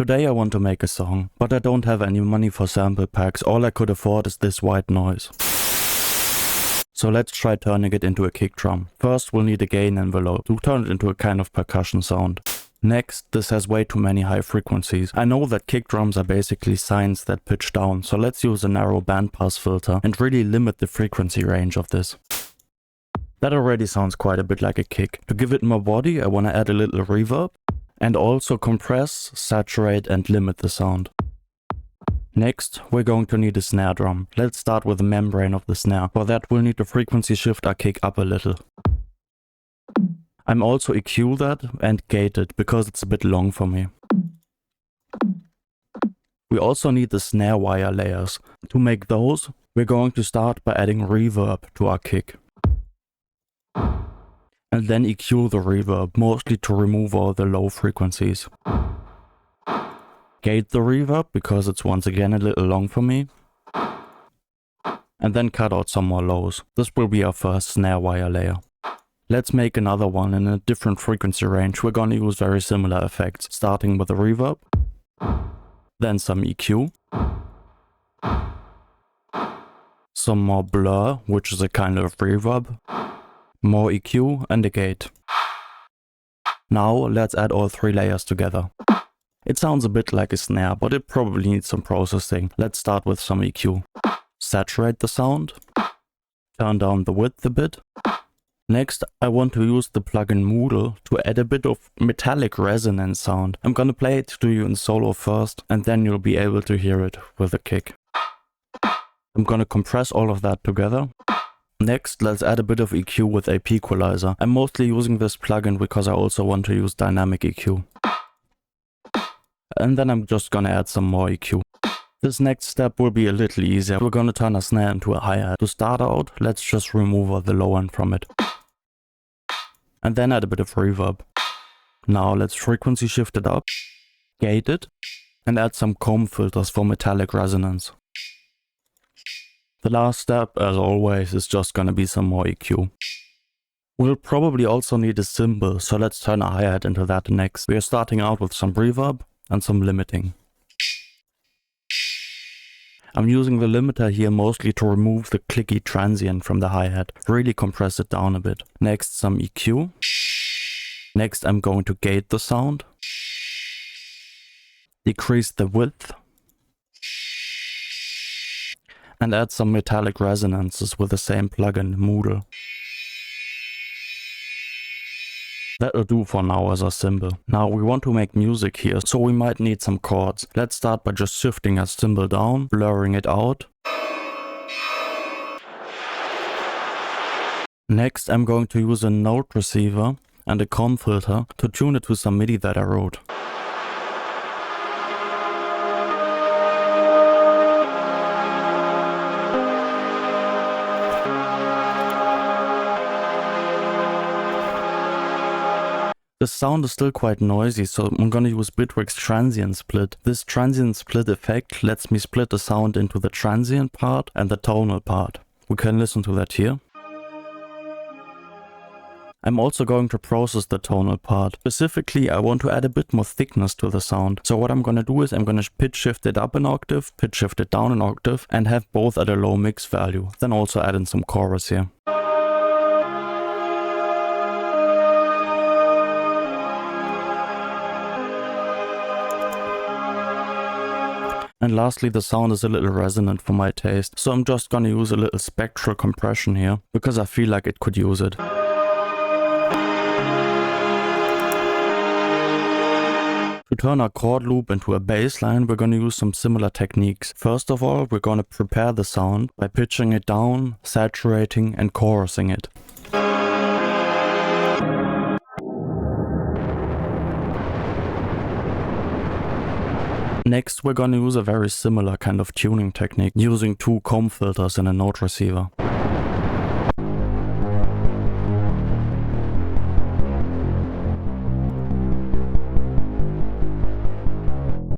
Today I want to make a song, but I don't have any money for sample packs. All I could afford is this white noise. So let's try turning it into a kick drum. First we'll need a gain envelope to turn it into a kind of percussion sound. Next, this has way too many high frequencies. I know that kick drums are basically sines that pitch down, so let's use a narrow bandpass filter and really limit the frequency range of this. That already sounds quite a bit like a kick. To give it more body, I want to add a little reverb and also compress, saturate and limit the sound. Next, we're going to need a snare drum. Let's start with the membrane of the snare. For that we'll need to frequency shift our kick up a little. I'm also EQ that and gate it because it's a bit long for me. We also need the snare wire layers. To make those, we're going to start by adding reverb to our kick. And then EQ the reverb, mostly to remove all the low frequencies. Gate the reverb because it's once again a little long for me. And then cut out some more lows. This will be our first snare wire layer. Let's make another one in a different frequency range. We're gonna use very similar effects, starting with a reverb, then some EQ, some more blur, which is a kind of reverb, more EQ and a gate. Now let's add all three layers together. It sounds a bit like a snare, but it probably needs some processing. Let's start with some EQ. Saturate the sound, turn down the width a bit. Next, I want to use the plugin woulg to add a bit of metallic resonance sound. I'm gonna play it to you in solo first, and then you'll be able to hear it with a kick. I'm gonna compress all of that together. Next, let's add a bit of EQ with a equalizer. I'm mostly using this plugin because I also want to use dynamic EQ. And then I'm just gonna add some more EQ. This next step will be a little easier. We're gonna turn a snare into a hi-hat. To start out, let's just remove all the low end from it. And then add a bit of reverb. Now let's frequency shift it up, gate it, and add some comb filters for metallic resonance. The last step, as always, is just gonna be some more EQ. We'll probably also need a cymbal, so let's turn a hi-hat into that next. We are starting out with some reverb and some limiting. I'm using the limiter here mostly to remove the clicky transient from the hi-hat, really compress it down a bit. Next some EQ. Next I'm going to gate the sound. Decrease the width. And add some metallic resonances with the same plugin, woulg. That'll do for now as a cymbal. Now we want to make music here, so we might need some chords. Let's start by just shifting our cymbal down, blurring it out. Next I'm going to use a note receiver and a comb filter to tune it to some MIDI that I wrote. The sound is still quite noisy, so I'm gonna use blepfx transient split. This transient split effect lets me split the sound into the transient part and the tonal part. We can listen to that here. I'm also going to process the tonal part. Specifically, I want to add a bit more thickness to the sound. So what I'm gonna do is I'm gonna pitch shift it up an octave, pitch shift it down an octave, and have both at a low mix value. Then also add in some chorus here. And lastly, the sound is a little resonant for my taste, so I'm just gonna use a little spectral compression here, because I feel like it could use it. To turn our chord loop into a bass line, we're gonna use some similar techniques. First of all, we're gonna prepare the sound by pitching it down, saturating and chorusing it. Next, we're gonna use a very similar kind of tuning technique, using two comb filters in a note receiver.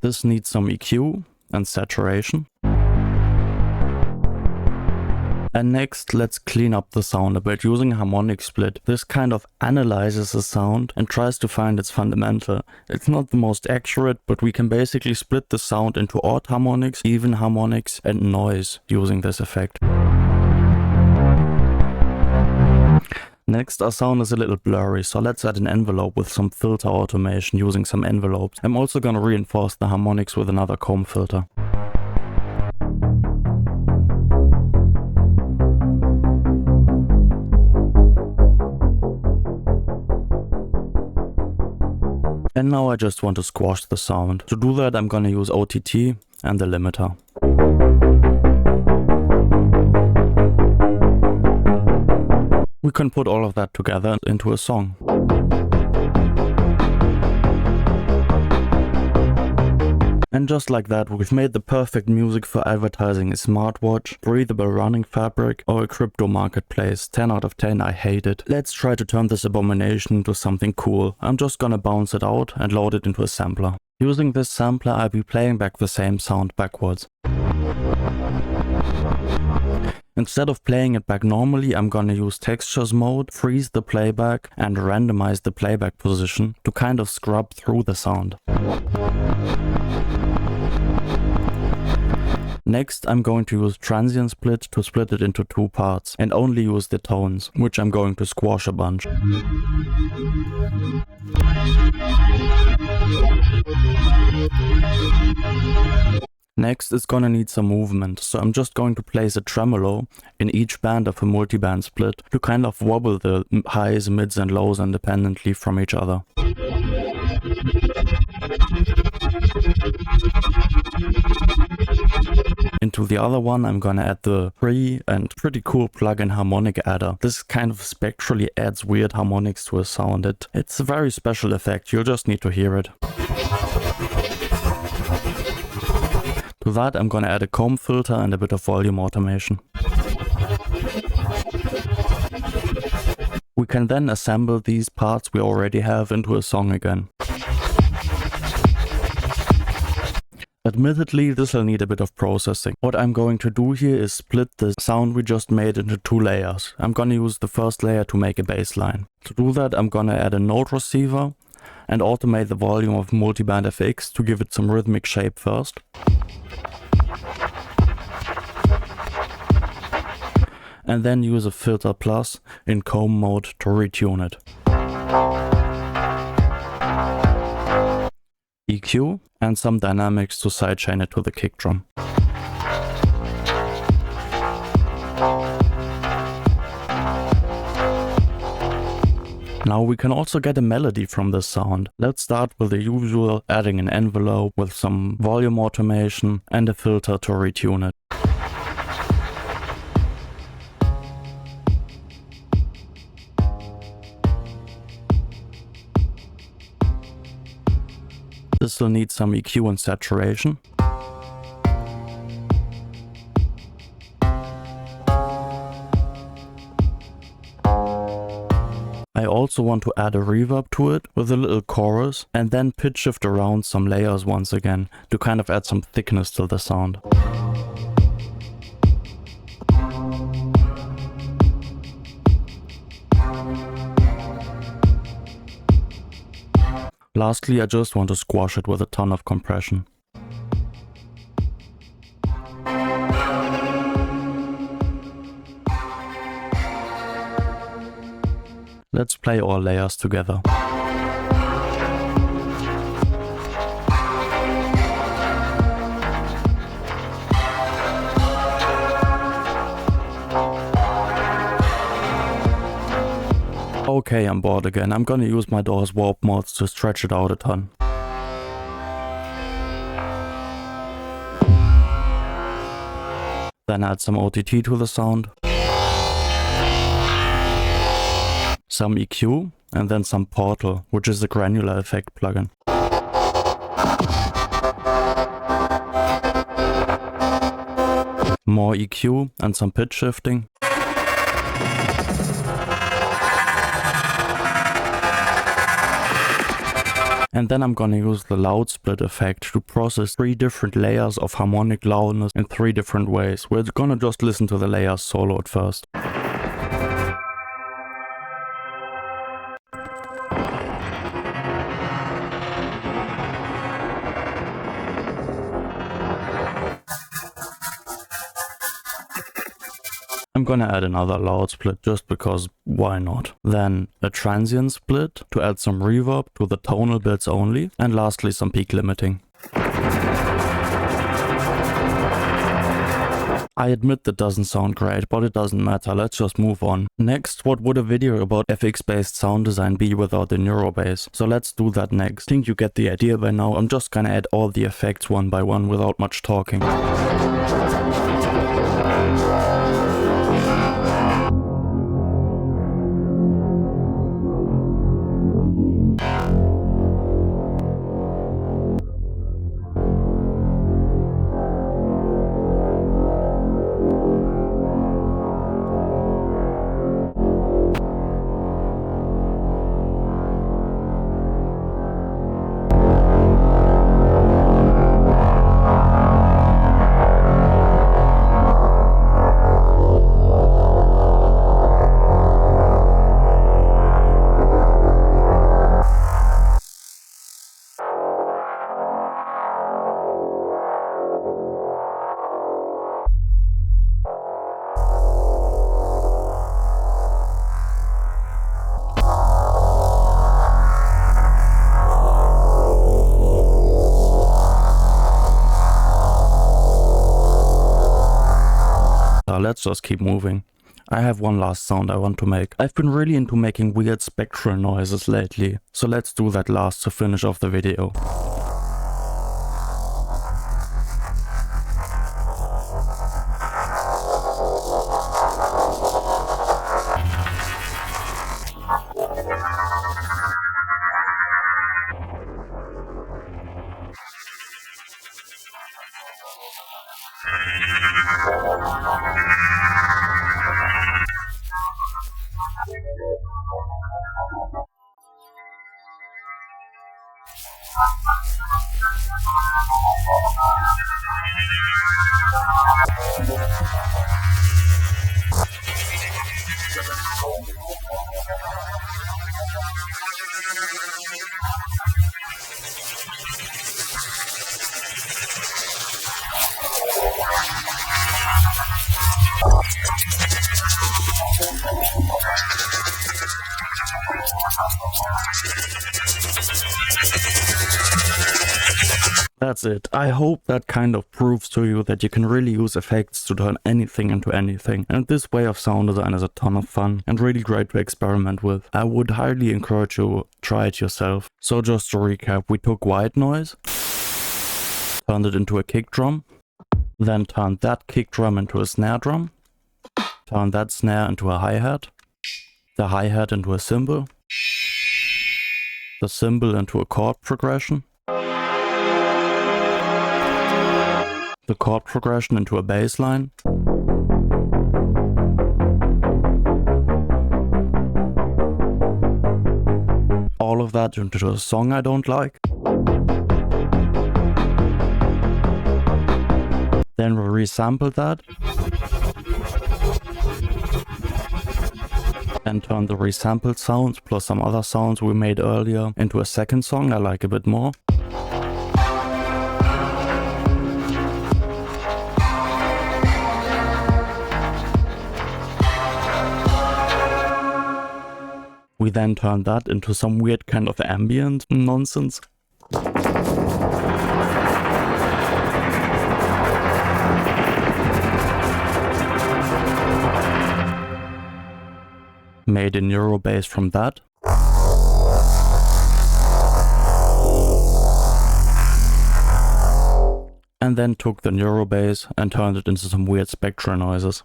This needs some EQ and saturation. And next, let's clean up the sound a bit using harmonic split. This kind of analyzes the sound and tries to find its fundamental. It's not the most accurate, but we can basically split the sound into odd harmonics, even harmonics, and noise using this effect. Next, our sound is a little blurry, so let's add an envelope with some filter automation using some envelopes. I'm also gonna reinforce the harmonics with another comb filter. And now I just want to squash the sound. To do that, I'm gonna use OTT and the limiter. We can put all of that together into a song. And just like that, we've made the perfect music for advertising a smartwatch, breathable running fabric, or a crypto marketplace. 10 out of 10, I hate it. Let's try to turn this abomination into something cool. I'm just gonna bounce it out and load it into a sampler. Using this sampler, I'll be playing back the same sound backwards. Instead of playing it back normally, I'm gonna use textures mode, freeze the playback, and randomize the playback position to kind of scrub through the sound. Next, I'm going to use transient split to split it into two parts and only use the tones, which I'm going to squash a bunch. Next, it's gonna need some movement, so I'm just going to place a tremolo in each band of a multiband split to kind of wobble the highs, mids and lows independently from each other. Into the other one, I'm gonna add the free and pretty cool plugin harmonic adder. This kind of spectrally adds weird harmonics to a sound. It's a very special effect, you'll just need to hear it. To that, I'm gonna add a comb filter and a bit of volume automation. We can then assemble these parts we already have into a song again. Admittedly, this will need a bit of processing. What I'm going to do here is split the sound we just made into two layers. I'm gonna use the first layer to make a bass line. To do that, I'm gonna add a note receiver and automate the volume of multiband FX to give it some rhythmic shape first. And then use a filter plus in comb mode to retune it. EQ and some dynamics to sidechain it to the kick drum. Now we can also get a melody from this sound. Let's start with the usual, adding an envelope with some volume automation and a filter to retune it. This will need some EQ and saturation. I also want to add a reverb to it with a little chorus and then pitch shift around some layers once again to kind of add some thickness to the sound. Lastly, I just want to squash it with a ton of compression. Let's play all layers together. Okay, I'm bored again. I'm gonna use my DAW's warp mods to stretch it out a ton. Then add some OTT to the sound. Some EQ and then some Portal, which is a granular effect plugin. More EQ and some pitch shifting. And then I'm gonna use the loud split effect to process 3 different layers of harmonic loudness in 3 different ways. We're gonna just listen to the layers solo at first. I'm gonna add another loud split just because why not? Then a transient split to add some reverb to the tonal bits only, and lastly some peak limiting. I admit that doesn't sound great, but it doesn't matter, let's just move on. Next, what would a video about FX based sound design be without the neuro bass? So let's do that next. I think you get the idea by now. I'm just gonna add all the effects one by one without much talking. Let's just keep moving. I have one last sound I want to make. I've been really into making weird spectral noises lately, so let's do that last to finish off the video. That's it. I hope that kind of proves to you that you can really use effects to turn anything into anything. And this way of sound design is a ton of fun and really great to experiment with. I would highly encourage you to try it yourself. So just to recap, we took white noise, turned it into a kick drum, then turned that kick drum into a snare drum, turned that snare into a hi-hat, the hi-hat into a cymbal, the cymbal into a chord progression, the chord progression into a bass line, all of that into a song I don't like. Then we resampled that and turned the resampled sounds plus some other sounds we made earlier into a second song I like a bit more. We then turned that into some weird kind of ambient nonsense. Made a neuro bass from that. And then took the neuro bass and turned it into some weird spectral noises.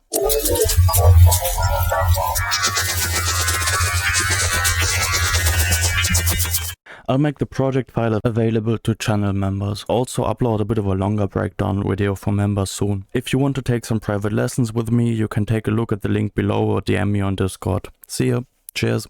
I'll make the project file available to channel members. Also upload a bit of a longer breakdown video for members soon. If you want to take some private lessons with me, you can take a look at the link below or DM me on Discord. See ya. Cheers.